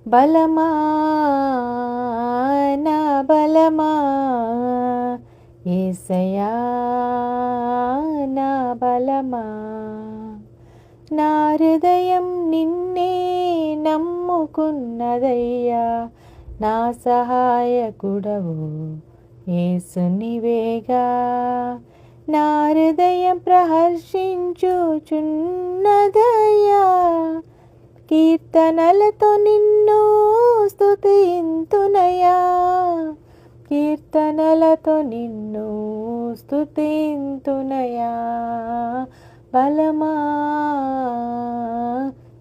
బలమా నా బలమా యేసయ్యా నా బలమా నా హృదయం నిన్నే నమ్ముకున్నదయ్యా నా సహాయకుడవు యేసు నీవేగా నా హృదయం ప్రహర్షించుచున్నదయ్యా కీర్తనలతో నిన్ను స్తుతింతునయ్యా కీర్తనలతో నిన్ను స్తుతింతునయ్యా బలమా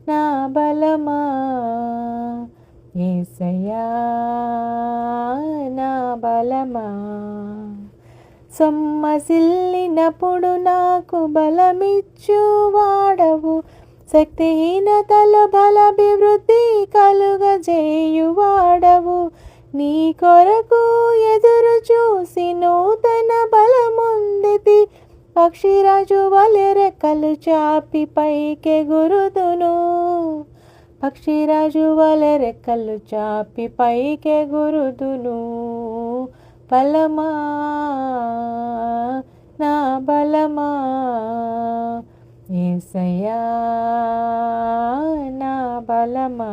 నా బలమా యేసయ్యా నా బలమా సొమ్మసిల్లినప్పుడు నాకు బలమిచ్చు వాడవు శక్తిహీనతల బలాభివృద్ధి కలుగజేయువాడవు నీ కొరకు ఎదురు చూసి నూతన బలముందితి పక్షిరాజు వలె రెక్కలు చాపి పైకెగురుదును పక్షిరాజు వలె రెక్కలు చాపి పైకెగురుదును బలమా నా బలమా యేసయ్యా నా బలమా